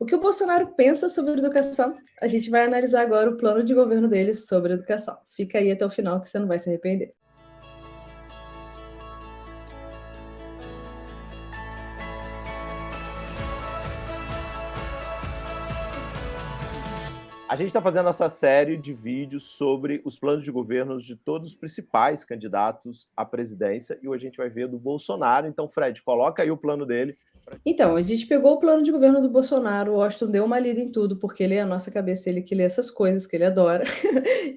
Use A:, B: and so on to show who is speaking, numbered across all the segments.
A: que o Bolsonaro pensa sobre educação? A gente vai analisar agora o plano de governo dele sobre educação. Fica aí até o final que você não vai se arrepender.
B: A gente está fazendo essa série de vídeos sobre os planos de governo de todos os principais candidatos à presidência, e hoje a gente vai ver do Bolsonaro. Então, Fred, coloca aí o plano dele.
A: Então, a gente pegou o plano de governo do Bolsonaro, o Washington deu uma lida em tudo, porque ele é a nossa cabeça, ele que lê essas coisas que ele adora.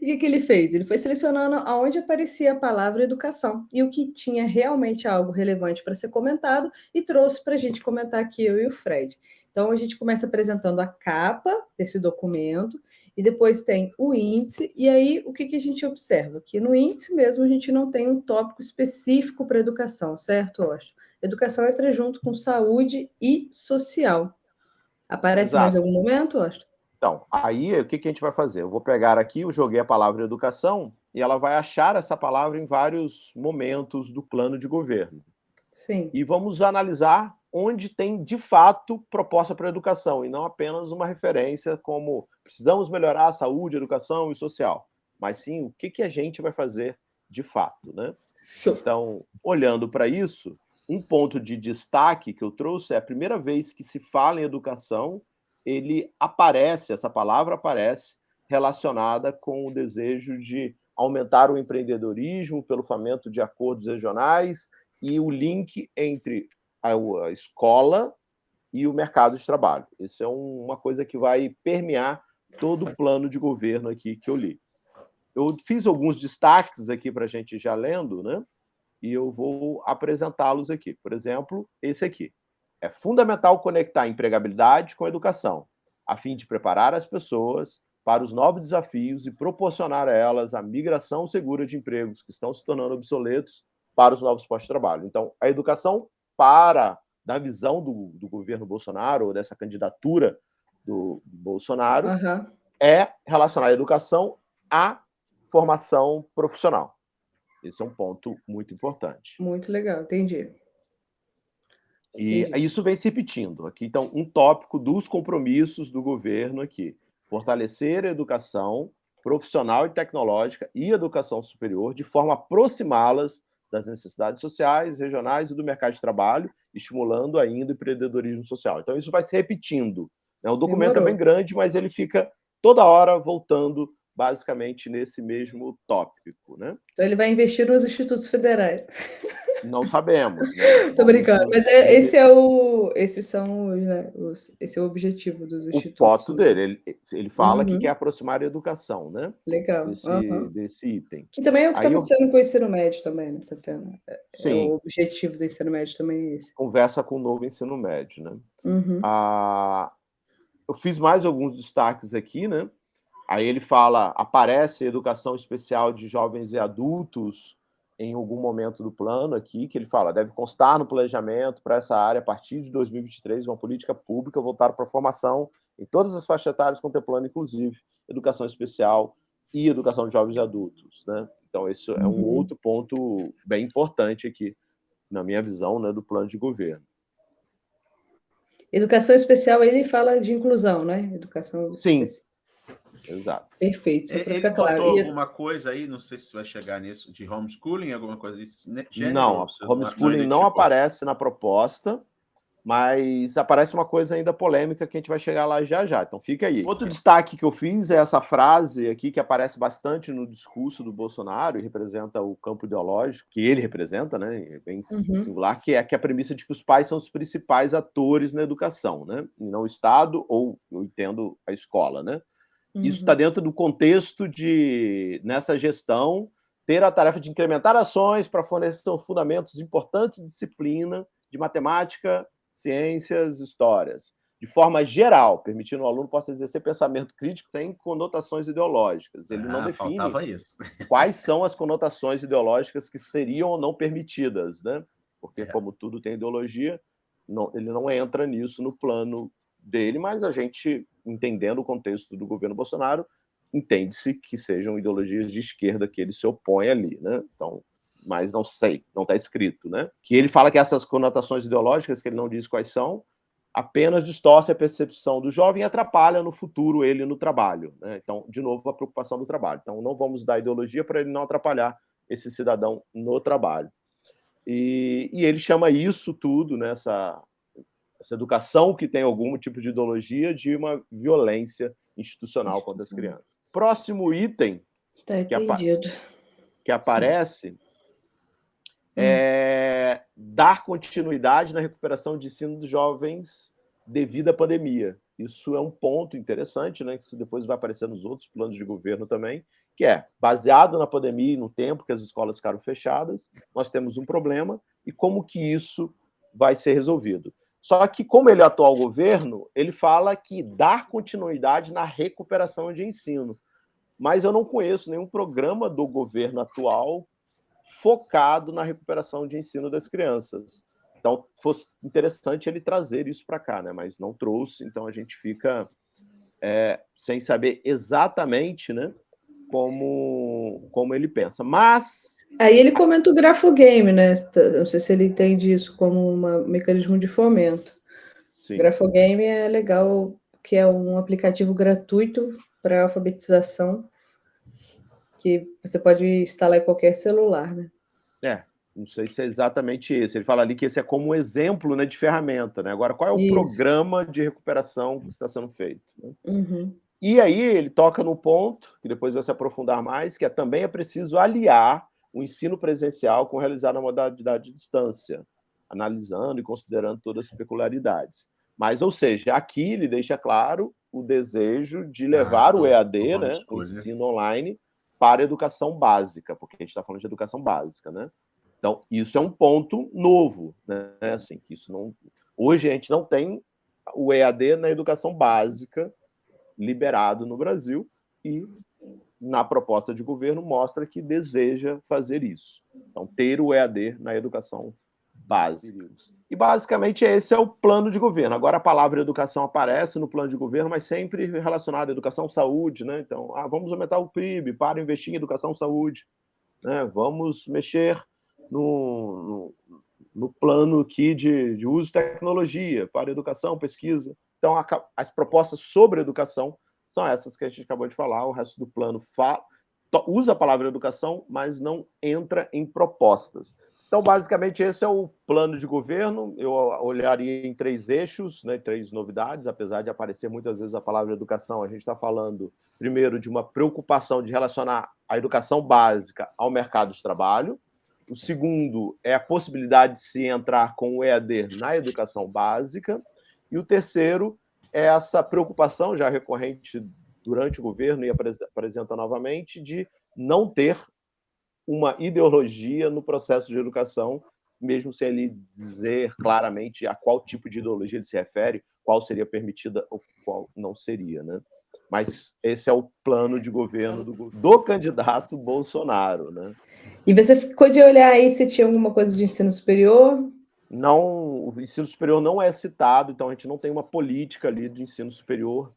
A: E o que ele fez? Ele foi selecionando aonde aparecia a palavra educação e o que tinha realmente algo relevante para ser comentado e trouxe para a gente comentar aqui, eu e o Fred. Então, a gente começa apresentando a capa desse documento e depois tem o índice. E aí, o que a gente observa? Que no índice mesmo a gente não tem um tópico específico para educação, certo, Washington? Educação entra junto com saúde e social. Aparece mais em
B: Exato.
A: algum momento, Washington?
B: Então, aí o que a gente vai fazer? Eu vou pegar aqui, eu joguei a palavra educação, e ela vai achar essa palavra em vários momentos do plano de governo.
A: Sim.
B: E vamos analisar onde tem, de fato, proposta para a educação, e não apenas uma referência como precisamos melhorar a saúde, educação e social, mas sim o que a gente vai fazer de fato, né?
A: Show.
B: Então, olhando para isso, um ponto de destaque que eu trouxe é a primeira vez que se fala em educação, essa palavra aparece relacionada com o desejo de aumentar o empreendedorismo pelo fomento de acordos regionais e o link entre a escola e o mercado de trabalho. Isso é uma coisa que vai permear todo o plano de governo aqui que eu li. Eu fiz alguns destaques aqui para a gente já lendo, né? E eu vou apresentá-los aqui. Por exemplo, esse aqui. É fundamental conectar a empregabilidade com a educação, a fim de preparar as pessoas para os novos desafios e proporcionar a elas a migração segura de empregos que estão se tornando obsoletos para os novos postos de trabalho. Então, a educação da visão do governo Bolsonaro, ou dessa candidatura do Bolsonaro, é relacionar a educação à formação profissional. Esse é um ponto muito importante.
A: Muito legal, entendi.
B: E isso vem se repetindo aqui. Então, um tópico dos compromissos do governo aqui: fortalecer a educação profissional e tecnológica e a educação superior de forma a aproximá-las das necessidades sociais, regionais e do mercado de trabalho, estimulando ainda o empreendedorismo social. Então, isso vai se repetindo, né? O documento é bem grande, mas ele fica toda hora voltando basicamente nesse mesmo tópico, né?
A: Então ele vai investir nos institutos federais.
B: Não sabemos, né?
A: Tô brincando, mas esse é o objetivo dos institutos.
B: O foto dele, ele fala que quer aproximar a educação, né?
A: Legal.
B: Desse item.
A: Que também é o que está acontecendo com o ensino médio também, né? Tá tendo.
B: Sim.
A: O objetivo do ensino médio também é esse.
B: Conversa com o novo ensino médio, né? Eu fiz mais alguns destaques aqui, né? Aí ele fala, aparece educação especial de jovens e adultos em algum momento do plano aqui, que ele fala, deve constar no planejamento para essa área a partir de 2023 uma política pública voltada para a formação em todas as faixas etárias, contemplando inclusive educação especial e educação de jovens e adultos, né? Então esse é um outro ponto bem importante aqui, na minha visão, né, do plano de governo.
A: Educação especial, ele fala de inclusão, né? Educação
B: Sim,
A: especial.
B: Exato.
A: Perfeito, só para ficar
C: claro. Ele botou alguma coisa aí, não sei se vai chegar nisso, de homeschooling, alguma coisa desse gênero?
B: Não, homeschooling não aparece na proposta, mas aparece uma coisa ainda polêmica que a gente vai chegar lá já já, então fica aí. Outro destaque que eu fiz é essa frase aqui que aparece bastante no discurso do Bolsonaro e representa o campo ideológico que ele representa, né, é bem singular, que é a premissa de que os pais são os principais atores na educação, né, e não o Estado ou, eu entendo, a escola, né. Isso está dentro do contexto de, nessa gestão, ter a tarefa de incrementar ações para fornecer fundamentos importantes de disciplina de matemática, ciências, histórias, de forma geral, permitindo ao aluno possa exercer pensamento crítico sem conotações ideológicas. Ele não define quais são as conotações ideológicas que seriam ou não permitidas, né? Porque, como tudo tem ideologia, ele não entra nisso no plano dele, mas a gente, entendendo o contexto do governo Bolsonaro, entende-se que sejam ideologias de esquerda que ele se opõe ali, né? Então, mas não sei, não está escrito, né? Que ele fala que essas conotações ideológicas, que ele não diz quais são, apenas distorce a percepção do jovem e atrapalha no futuro ele no trabalho, né? Então, de novo, a preocupação do trabalho. Então, não vamos dar ideologia para ele não atrapalhar esse cidadão no trabalho. E ele chama isso tudo, né, essa educação que tem algum tipo de ideologia, de uma violência institucional contra as crianças. Próximo item que aparece é dar continuidade na recuperação de ensino dos jovens devido à pandemia. Isso é um ponto interessante, né, que isso depois vai aparecer nos outros planos de governo também, que é baseado na pandemia e no tempo que as escolas ficaram fechadas, nós temos um problema e como que isso vai ser resolvido. Só que, como ele é atual governo, ele fala que dar continuidade na recuperação de ensino. Mas eu não conheço nenhum programa do governo atual focado na recuperação de ensino das crianças. Então, fosse interessante ele trazer isso para cá, né? Mas não trouxe, então a gente fica sem saber exatamente, né, como ele pensa. Mas...
A: Aí ele comenta o Grafogame, né? Não sei se ele entende isso como um mecanismo de fomento. Sim. Grafogame é legal, que é um aplicativo gratuito para alfabetização, que você pode instalar em qualquer celular, né?
B: Não sei se é exatamente esse. Ele fala ali que esse é como um exemplo, né, de ferramenta, né? Agora, qual é o programa de recuperação que está sendo feito? Né? E aí ele toca no ponto, que depois vai se aprofundar mais, que também é preciso aliar o ensino presencial com realizar na modalidade de distância, analisando e considerando todas as peculiaridades. Mas, ou seja, aqui ele deixa claro o desejo de levar o EAD, né, o ensino online, para a educação básica, porque a gente está falando de educação básica, né? Então, isso é um ponto novo, né? Assim, que isso não... Hoje a gente não tem o EAD na educação básica liberado no Brasil e na proposta de governo mostra que deseja fazer isso. Então, ter o EAD na educação básica. E, basicamente, esse é o plano de governo. Agora, a palavra educação aparece no plano de governo, mas sempre relacionada à educação, saúde, né? Então, vamos aumentar o PIB para investir em educação, saúde, né? Vamos mexer no plano aqui de uso de tecnologia para educação, pesquisa. Então, as propostas sobre educação são essas que a gente acabou de falar. O resto do plano usa a palavra educação, mas não entra em propostas. Então, basicamente, esse é o plano de governo. Eu olharia em 3 eixos, né, 3 novidades, apesar de aparecer muitas vezes a palavra educação. A gente está falando, primeiro, de uma preocupação de relacionar a educação básica ao mercado de trabalho. O segundo é a possibilidade de se entrar com o EAD na educação básica. E o terceiro é essa preocupação, já recorrente durante o governo, e apresenta novamente, de não ter uma ideologia no processo de educação, mesmo sem ele dizer claramente a qual tipo de ideologia ele se refere, qual seria permitida ou qual não seria, né? Mas esse é o plano de governo do candidato Bolsonaro, né?
A: E você ficou de olhar aí se tinha alguma coisa de ensino superior?
B: Não, o ensino superior não é citado, então a gente não tem uma política ali de ensino superior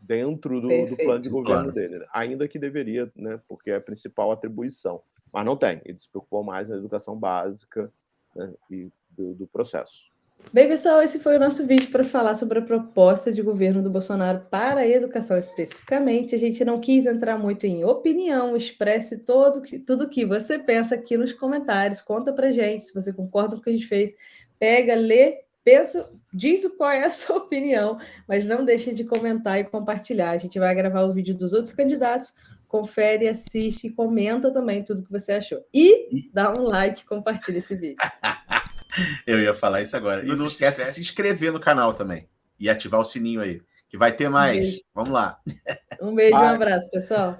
B: dentro do plano de governo dele, né? Ainda que deveria, né, porque é a principal atribuição, mas não tem. Ele se preocupou mais na educação básica, né, e do processo.
A: Bem, pessoal, esse foi o nosso vídeo para falar sobre a proposta de governo do Bolsonaro para a educação especificamente. A gente não quis entrar muito em opinião, expresse tudo que você pensa aqui nos comentários. Conta pra gente se você concorda com o que a gente fez. Pega, lê, pensa, diz qual é a sua opinião, mas não deixe de comentar e compartilhar. A gente vai gravar o vídeo dos outros candidatos, confere, assiste e comenta também tudo que você achou. E dá um like e compartilha esse vídeo.
C: Eu ia falar isso agora. E não se esquece de se inscrever no canal também. E ativar o sininho aí, que vai ter mais. Vamos lá.
A: Um beijo e um abraço, pessoal.